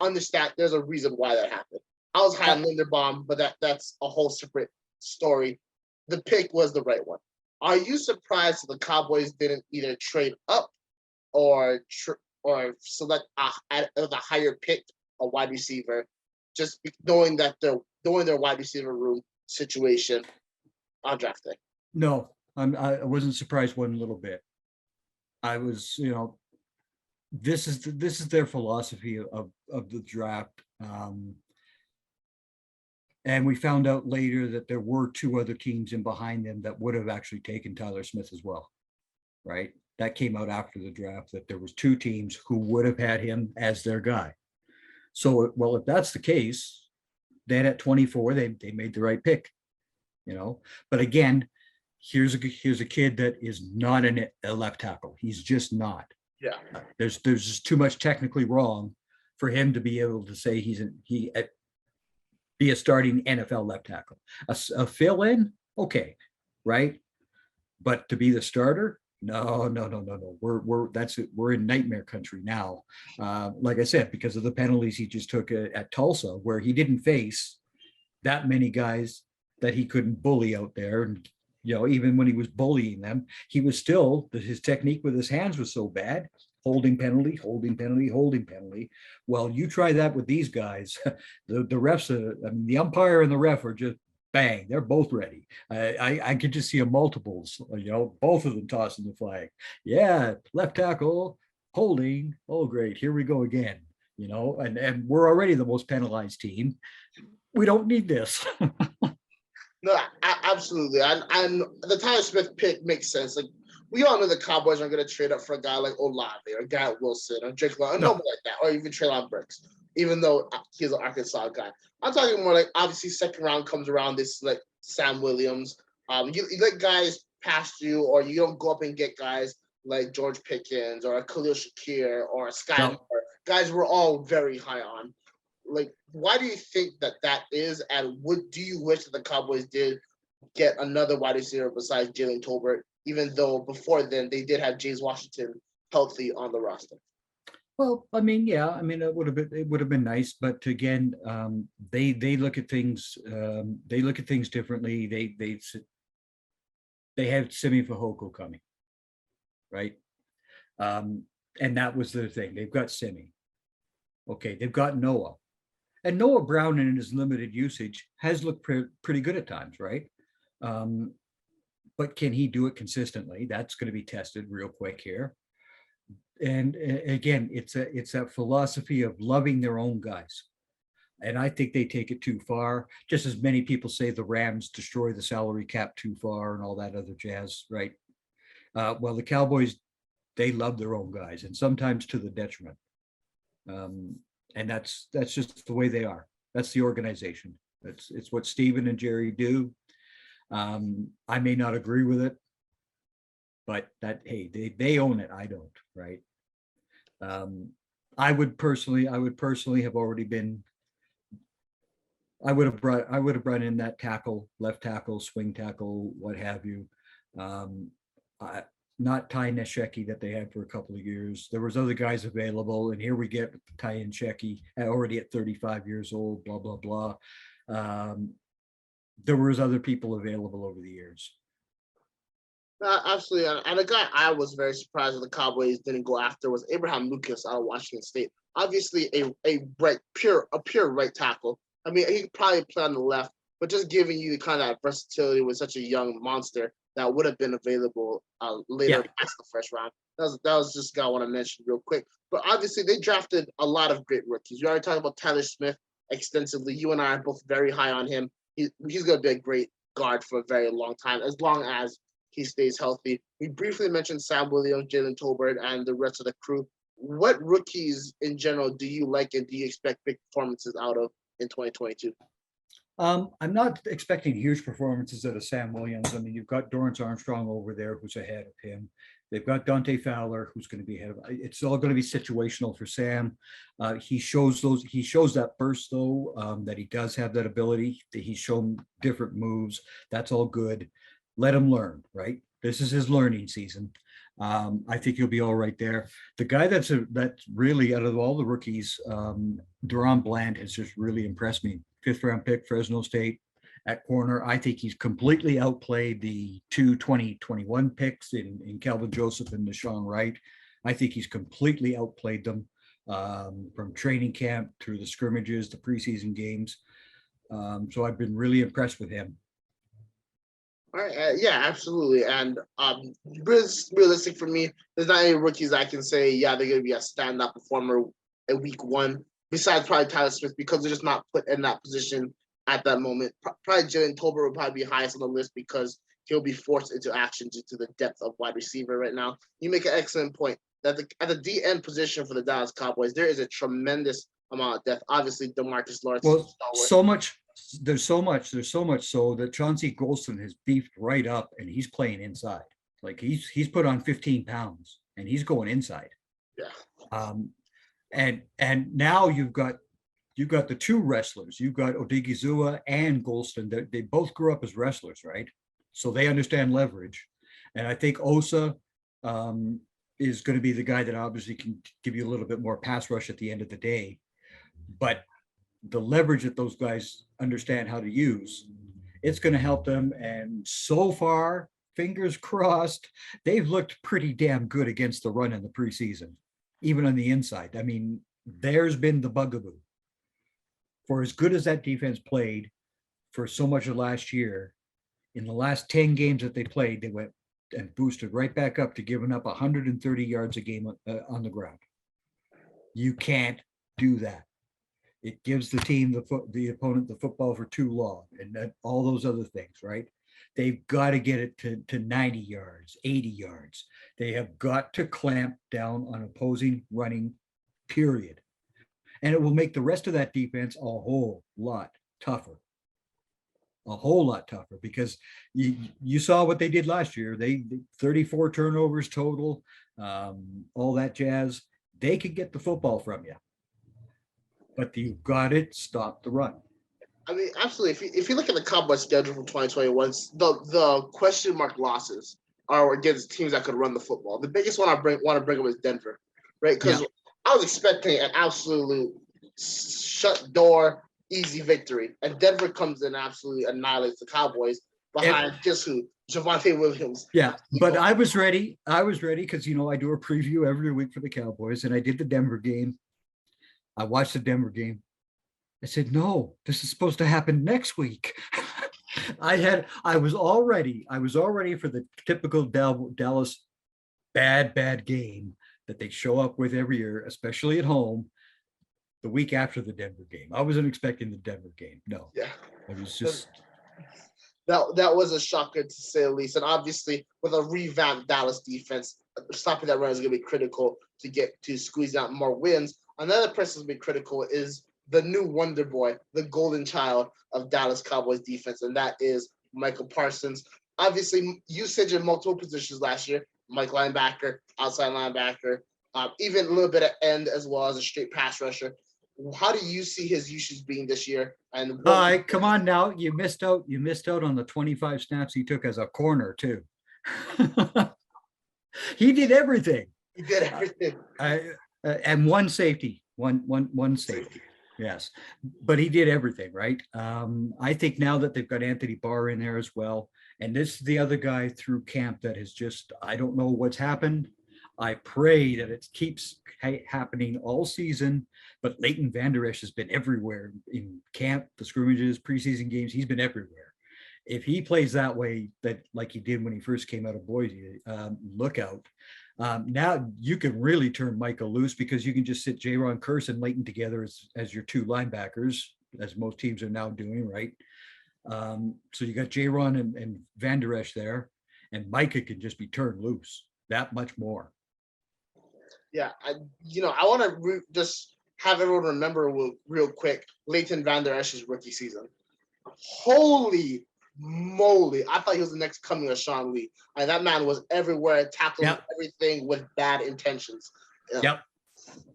reason why that happened. I was high on Linderbaum, but that's a whole separate story. The pick was the right one. Are you surprised that the Cowboys didn't either trade up or select at the higher pick a wide receiver, just knowing that they're doing their wide receiver room situation on draft day. No, I wasn't surprised one little bit. I was, this is their philosophy of the draft. And we found out later that there were two other teams in behind them that would have actually taken Tyler Smith as well, right? That came out after the draft, that there was two teams who would have had him as their guy. So, well, if that's the case, then at 24, they made the right pick, But again, here's a kid that is not a left tackle. He's just not. Yeah. There's just too much technically wrong for him to be able to say be a starting NFL left tackle. A fill-in, okay, right? But to be the starter, no. We're in nightmare country now. Like I said, because of the penalties he just took at Tulsa, where he didn't face that many guys that he couldn't bully out there. And even when he was bullying them, he was still, his technique with his hands was so bad. Holding penalty. Well, you try that with these guys. The refs, the umpire and the ref are just bang. They're both ready. I could just see a multiples. Both of them tossing the flag. Yeah, left tackle holding. Oh, great. Here we go again. And we're already the most penalized team. We don't need this. No, absolutely. And the Tyler Smith pick makes sense. Like, we all know the Cowboys are going to trade up for a guy like Olave or Garrett Wilson or Drake London, nobody like that, or even Treylon Burks, even though he's an Arkansas guy. I'm talking more like, obviously, second round comes around, this like Sam Williams. You let guys past you, or you don't go up and get guys like George Pickens or Khalil Shakir or Sky Moore, guys we're all very high on. Like, why do you think that is? And do you wish that the Cowboys did get another wide receiver besides Jalen Tolbert, even though before then they did have James Washington healthy on the roster? Well, it would have been nice, but again, they look at things differently. They have Simi Fehoko coming, right? And that was their thing. They've got Simi. Okay, they've got Noah. And Noah Brown, in his limited usage, has looked pretty good at times, right? But can he do it consistently? That's going to be tested real quick here. And again, it's that philosophy of loving their own guys. And I think they take it too far. Just as many people say the Rams destroy the salary cap too far and all that other jazz, right? Well, the Cowboys, they love their own guys, and sometimes to the detriment. And that's just the way they are. That's the organization. It's what Steven and Jerry do. I may not agree with it, but they own it. I don't, right? I would personally have already been. I would have brought in that tackle, left tackle, swing tackle, what have you. Not Ty Nsekhe that they had for a couple of years. There was other guys available, and here we get Ty Nsekhe already at 35 years old, blah, blah, blah. There was other people available over the years. Absolutely. And a guy I was very surprised that the Cowboys didn't go after was Abraham Lucas out of Washington State. Obviously a pure right tackle. I mean, he could probably play on the left, but just giving you the kind of versatility with such a young monster that would have been available later past the first round. That was just a guy I want to mention real quick. But obviously, they drafted a lot of great rookies. We already talked about Tyler Smith extensively. You and I are both very high on him. He's going to be a great guard for a very long time, as long as he stays healthy. We briefly mentioned Sam Williams, Jalen Tolbert, and the rest of the crew. What rookies in general do you like, and do you expect big performances out of in 2022? I'm not expecting huge performances out of Sam Williams. I mean, you've got Dorrance Armstrong over there who's ahead of him. They've got Dante Fowler who's going to be ahead of. It's all going to be situational for Sam. He shows that burst though, that he does have that ability. That he's shown different moves. That's all good. Let him learn, right? This is his learning season. I think he'll be all right there. The guy that's really out of all the rookies, Deron Bland has just really impressed me. 5th round pick, Fresno State at corner. I think he's completely outplayed the two 2021 picks in Calvin Joseph and Deshaun Wright. I think he's completely outplayed them from training camp through the scrimmages, the preseason games. So I've been really impressed with him. All right, yeah, absolutely. And realistic for me, there's not any rookies I can say, yeah, they're going to be a standout performer in week one, besides probably Tyler Smith, because they're just not put in that position at that moment. Probably Jalen Tolbert will probably be highest on the list because he'll be forced into action due to the depth of wide receiver right now. You make an excellent point that at the DN position for the Dallas Cowboys, there is a tremendous amount of depth. Obviously, DeMarcus Lawrence. Well, there's so much so that Chauncey Golston has beefed right up and he's playing inside. Like he's put on 15 pounds and he's going inside. Yeah. And now you've got the two wrestlers. You've got Odigizua and Golston. They both grew up as wrestlers, right? So they understand leverage. And I think Osa is going to be the guy that obviously can give you a little bit more pass rush at the end of the day. But the leverage that those guys understand how to use, it's going to help them. And so far, fingers crossed, they've looked pretty damn good against the run in the preseason, even on the inside. I mean, there's been the bugaboo. For as good as that defense played for so much of last year, in the last 10 games that they played, they went and boosted right back up to giving up 130 yards a game on the ground. You can't do that. It gives the team, the opponent, the football for too long, and all those other things, right? They've got to get it to 90 yards, 80 yards. They have got to clamp down on opposing running, period. And it will make the rest of that defense a whole lot tougher. A whole lot tougher, because you saw what they did last year. They 34 turnovers total, all that jazz. They could get the football from you. But you've got to stop the run. I mean, absolutely. If you look at the Cowboys schedule for 2021, the question mark losses are against teams that could run the football. The biggest one want to bring up is Denver, right? Because I was expecting an absolute shut door, easy victory, and Denver comes in and absolutely annihilates the Cowboys behind just who? Javonte Williams. Yeah, but I was ready. Because, I do a preview every week for the Cowboys, and I did the Denver game. I watched the Denver game. I said, no, this is supposed to happen next week. I was all ready for the typical Dallas bad game that they show up with every year, especially at home, the week after the Denver game. I wasn't expecting the Denver game. No. Yeah. It was just that was a shocker, to say the least. And obviously, with a revamped Dallas defense, stopping that run is going to be critical to squeeze out more wins. Another person to be critical is the new wonder boy, the golden child of Dallas Cowboys defense, and that is Michael Parsons. Obviously, usage in multiple positions last year, Mike linebacker, outside linebacker, even a little bit at end as well as a straight pass rusher. How do you see his usage being this year? And come on now, you missed out on the 25 snaps he took as a corner too. He did everything. And one safety. Yes, but he did everything, right? I think now that they've got Anthony Barr in there as well, and this is the other guy through camp that has just, I don't know what's happened. I pray that it keeps happening all season, but Leighton Vander Esch has been everywhere in camp, the scrimmages, preseason games. He's been everywhere. If he plays that way, that like he did when he first came out of Boise, look out. Now you can really turn Michael loose, because you can just sit Jaron Kearse and Leighton together as your two linebackers, as most teams are now doing, right? So you got Jaron and Vander Esch there, and Micah can just be turned loose that much more. Yeah, I want to just have everyone remember real quick Leighton Vander Esch's rookie season. Holy moly, I thought he was the next coming of Sean Lee. That man was everywhere, tackling everything with bad intentions. Yep.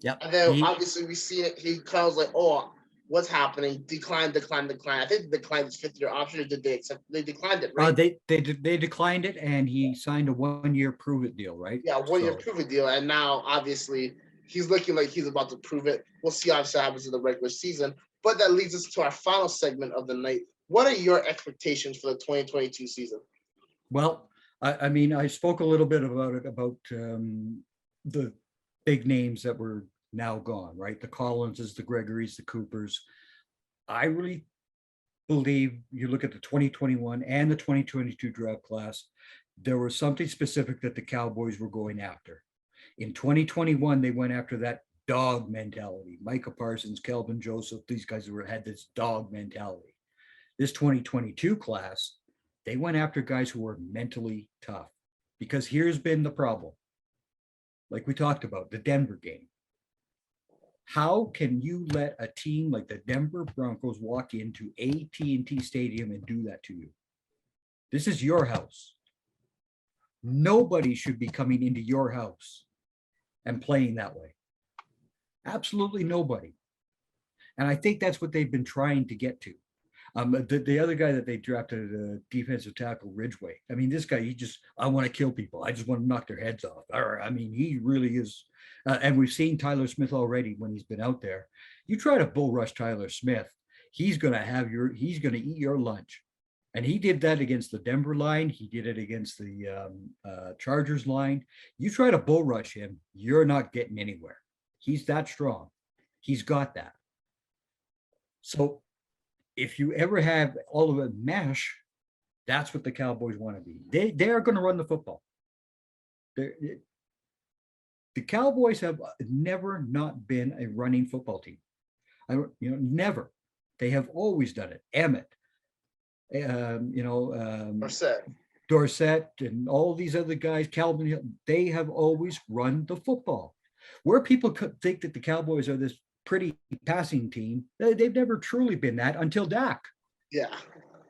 And then obviously we see it. He comes like, oh, what's happening? Decline. I think they declined his fifth-year option, or did they accept? They declined it, right? They declined it, and he signed a 1-year prove-it deal, right? Yeah, 1-year prove-it deal, and now obviously he's looking like he's about to prove it. We'll see obviously what happens in the regular season. But that leads us to our final segment of the night. What are your expectations for the 2022 season? Well, I mean, I spoke a little bit about it, about the big names that were now gone, right? The Collinses, the Gregories, the Coopers. I really believe you look at the 2021 and the 2022 draft class, there was something specific that the Cowboys were going after. In 2021, they went after that dog mentality. Micah Parsons, Kelvin Joseph, these guys had this dog mentality. This 2022 class, they went after guys who were mentally tough. Because here's been the problem. Like we talked about, the Denver game. How can you let a team like the Denver Broncos walk into AT&T Stadium and do that to you? This is your house. Nobody should be coming into your house and playing that way. Absolutely nobody. And I think that's what they've been trying to get to. The other guy that they drafted, defensive tackle Ridgeway. I mean, this guy, I want to kill people. I just want to knock their heads off. I mean, he really is. And we've seen Tyler Smith already when he's been out there. You try to bull rush Tyler Smith, he's going to eat your lunch. And he did that against the Denver line. He did it against the Chargers line. You try to bull rush him, you're not getting anywhere. He's that strong. He's got that. So if you ever have all of it mesh, that's what the Cowboys want to be. They are going to run the football. The Cowboys have never not been a running football team. Never. They have always done it. Emmett, Dorsett, and all these other guys, Calvin Hill, they have always run the football. Where people could think that the Cowboys are this pretty passing team, they've never truly been that until Dak. Yeah.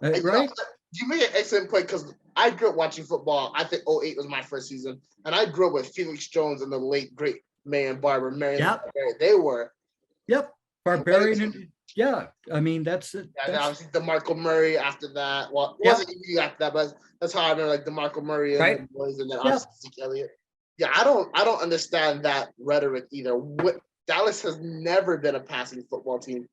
Right? You made an excellent point because I grew up watching football. I think 2008 was my first season. And I grew up with Felix Jones and the late, great man, Barber, Marion. Yep. They were. Yep. Barbarian. And, yeah. I mean, that's it. Yeah, obviously DeMarco Murray after that. Well, it wasn't easy after that, but that's how I remember like DeMarco Murray and the boys, and then obviously Zeke Elliott. Yeah, I don't understand that rhetoric either. Dallas has never been a passing football team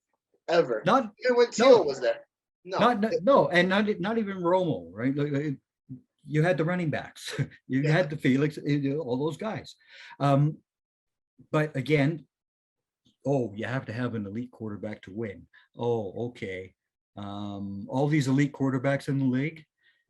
ever. Even when Teal was there. No, and not even Romo, right? Like, you had the running backs, you had the Felix, all those guys. But again, you have to have an elite quarterback to win. Oh, okay. All these elite quarterbacks in the league,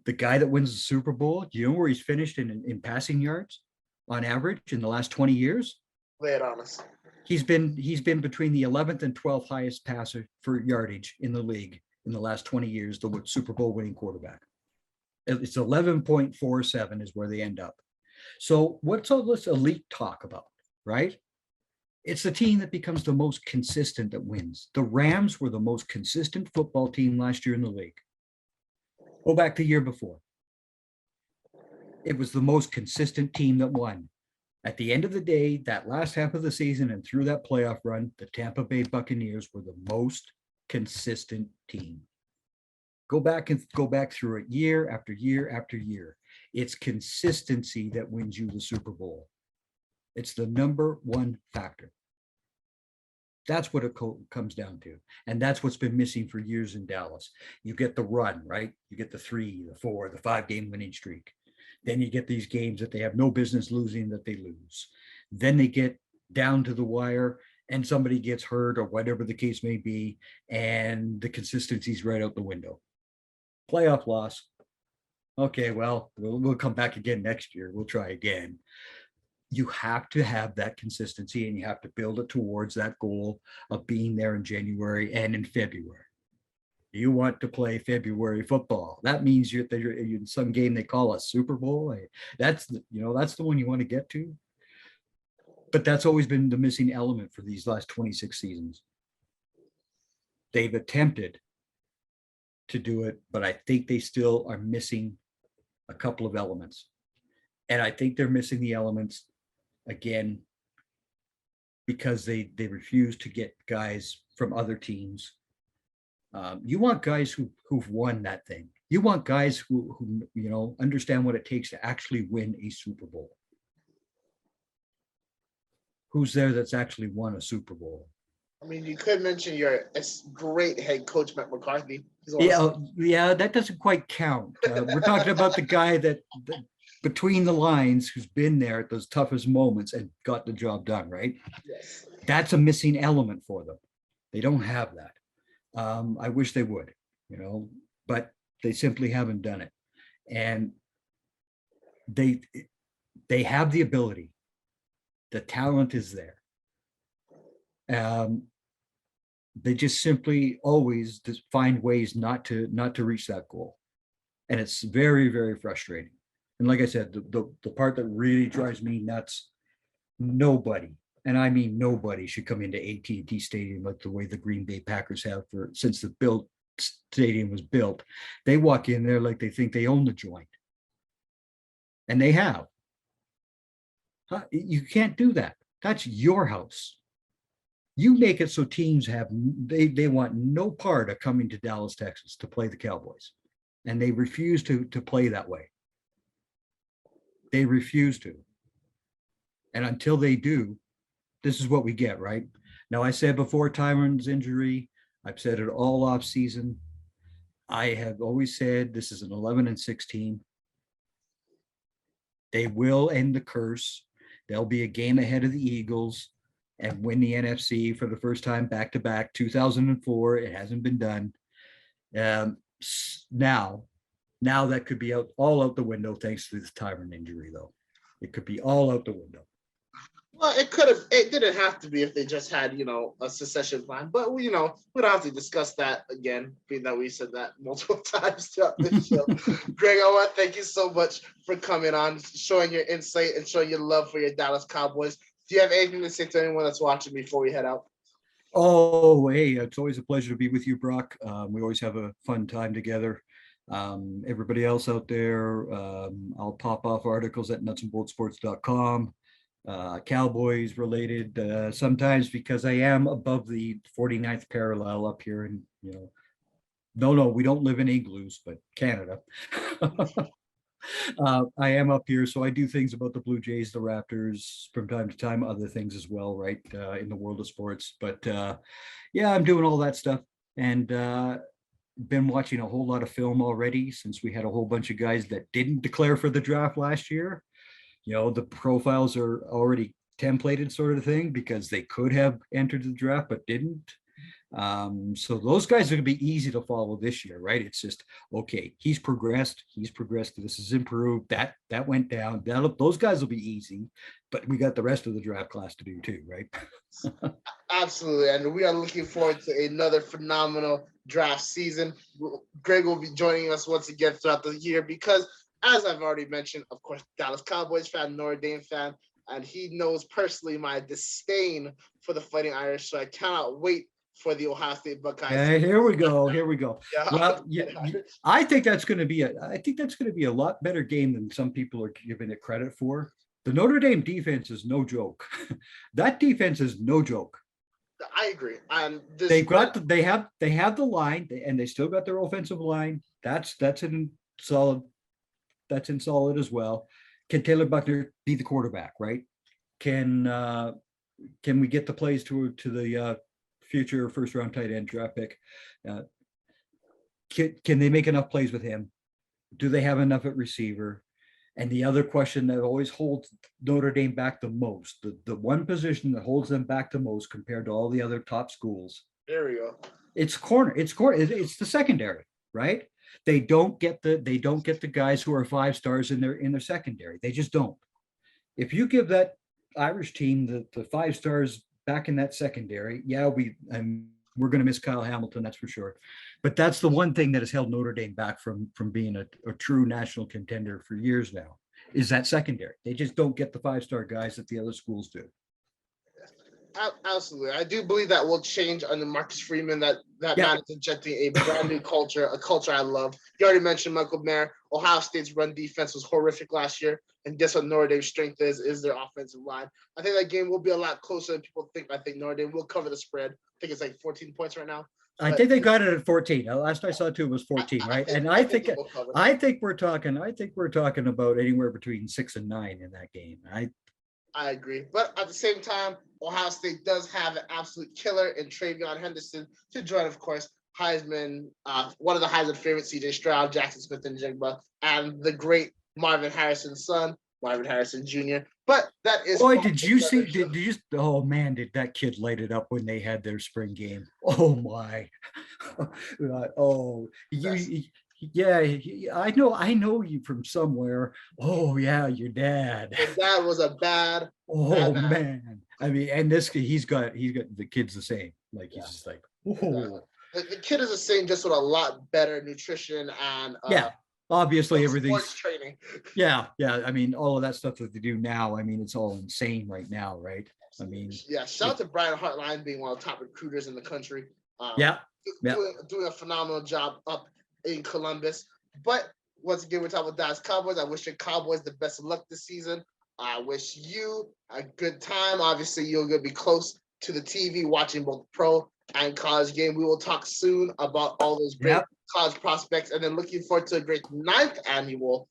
the guy that wins the Super Bowl, do you know where he's finished in passing yards on average in the last 20 years? Lay it on us. He's been between the 11th and 12th highest passer for yardage in the league in the last 20 years, the Super Bowl winning quarterback. It's 11.47 is where they end up. So what's all this elite talk about, right? It's the team that becomes the most consistent that wins. The Rams were the most consistent football team last year in the league. Go back the year before. It was the most consistent team that won. At the end of the day, that last half of the season and through that playoff run, the Tampa Bay Buccaneers were the most consistent team. Go back through it year after year after year. It's consistency that wins you the Super Bowl. It's the number one factor. That's what it comes down to. And that's what's been missing for years in Dallas. You get the run, right? You get the 3, the 4, the 5-game winning streak. Then you get these games that they have no business losing that they lose. Then they get down to the wire and somebody gets hurt or whatever the case may be, and the consistency's right out the window. Playoff loss. Okay, well, we'll come back again next year. We'll try again. You have to have that consistency, and you have to build it towards that goal of being there in January and in February. You want to play February football. That means you're in some game they call a Super Bowl. That's the one you want to get to. But that's always been the missing element for these last 26 seasons. They've attempted to do it, but I think they still are missing a couple of elements. And I think they're missing the elements again because they refuse to get guys from other teams. You want guys who've won that thing. You want guys who understand what it takes to actually win a Super Bowl. Who's there that's actually won a Super Bowl? I mean, you could mention your great head coach, Matt McCarthy. Yeah, that doesn't quite count. We're talking about the guy that between the lines who's been there at those toughest moments and got the job done, right? Yes. That's a missing element for them. They don't have that. I wish they would, but they simply haven't done it. And they have the ability. The talent is there. They just simply always just find ways not to reach that goal. And it's very, very frustrating. And like I said, the part that really drives me nuts, nobody, and I mean nobody, should come into AT&T Stadium like the way the Green Bay Packers have since the stadium was built. They walk in there like they think they own the joint. And they have. You can't do that. That's your house. You make it so teams they want no part of coming to Dallas, Texas to play the Cowboys. And they refuse to play that way. They refuse to. And until they do, this is what we get, right? Now, I said before Tyron's injury, I've said it all off season. I have always said this is an 11-6 team. They will end the curse. They'll be a game ahead of the Eagles and win the NFC for the first time back-to-back. 2004, it hasn't been done. Now that could be all out the window thanks to this Tyron injury, though. It could be all out the window. Well, it didn't have to be if they just had, a succession plan. But, we don't have to discuss that again, being that we said that multiple times throughout the show. Greg, I want to thank you so much for coming on, showing your insight and showing your love for your Dallas Cowboys. Do you have anything to say to anyone that's watching before we head out? Oh, hey, it's always a pleasure to be with you, Brock. We always have a fun time together. Everybody else out there, I'll pop off articles at nutsandboltsports.com. Cowboys related, sometimes because I am above the 49th parallel up here in, no, we don't live in igloos, but Canada. I am up here, so I do things about the Blue Jays, the Raptors, from time to time, other things as well, right, in the world of sports. But yeah, I'm doing all that stuff, and been watching a whole lot of film already since we had a whole bunch of guys that didn't declare for the draft last year. The profiles are already templated, sort of thing, because they could have entered the draft but didn't. So those guys are going to be easy to follow this year, right? It's just, okay, he's progressed, this has improved, that went down. Those guys will be easy, but we got the rest of the draft class to do too, right? Absolutely, and we are looking forward to another phenomenal draft season. Greg will be joining us once again throughout the year because, as I've already mentioned, of course, Dallas Cowboys fan, Notre Dame fan, and he knows personally my disdain for the Fighting Irish, so I cannot wait for the Ohio State Buckeyes. Here we go. Yeah. Well, I think that's going to be a lot better game than some people are giving it credit for. The Notre Dame defense is no joke. That defense is no joke. I agree. And they have the line, and they still got their offensive line. That's in solid. That's in solid as well. Can Taylor Buckner be the quarterback, right? Can we get the plays to the future first round tight end draft pick? Can they make enough plays with him? Do they have enough at receiver? And the other question that always holds Notre Dame back the most, the one position that holds them back the most compared to all the other top schools. There we go. It's corner. It's the secondary, right? They don't get the guys who are 5 stars in their secondary. They just don't. If you give that Irish team the 5 stars back in that secondary, yeah, we're going to miss Kyle Hamilton, that's for sure. But that's the one thing that has held Notre Dame back from being a true national contender for years now, is that secondary. They just don't get the 5-star guys that the other schools do. Absolutely. I do believe that will change under Marcus Freeman, that man is injecting a brand new culture, a culture I love. You already mentioned Michael Mayer. Ohio State's run defense was horrific last year. And guess what Notre Dame's strength is their offensive line. I think that game will be a lot closer than people think. I think Notre Dame will cover the spread. I think it's like 14 points right now. I think they got it at 14. Last I saw too was 14, right? I think we're talking about anywhere between 6 and 9 in that game. I agree. But at the same time, Ohio State does have an absolute killer in Trayvon Henderson to join, of course, Heisman, one of the Heisman favorites, CJ Stroud, Jackson Smith and Jigba, and the great Marvin Harrison's son, Marvin Harrison Jr. But that is. Boy, did you see? Did you? Oh man, did that kid light it up when they had their spring game? Oh my! Oh, yeah. I know you from somewhere. Oh yeah, your dad. His dad was a bad. Oh man, I mean, and this kid, he's got the kid's the same. Like he's just like, oh The kid is the same, just with a lot better nutrition and yeah. Obviously, everything's sports training. yeah. I mean, all of that stuff that they do now. I mean, it's all insane right now, right? I mean, yeah. Shout out to Brian Hartline being one of the top recruiters in the country. Yeah. Doing a phenomenal job up in Columbus. But once again, we're talking about Dallas Cowboys. I wish your Cowboys the best of luck this season. I wish you a good time. Obviously, you're going to be close to the TV watching both pro and college game. We will talk soon about all those great college prospects, and then looking forward to a great 9th annual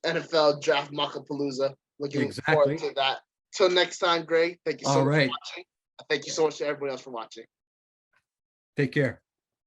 NFL Draft Mockapalooza. Looking forward to that. Till next time, Greg. Thank you so much for watching. Thank you so much to everybody else for watching. Take care.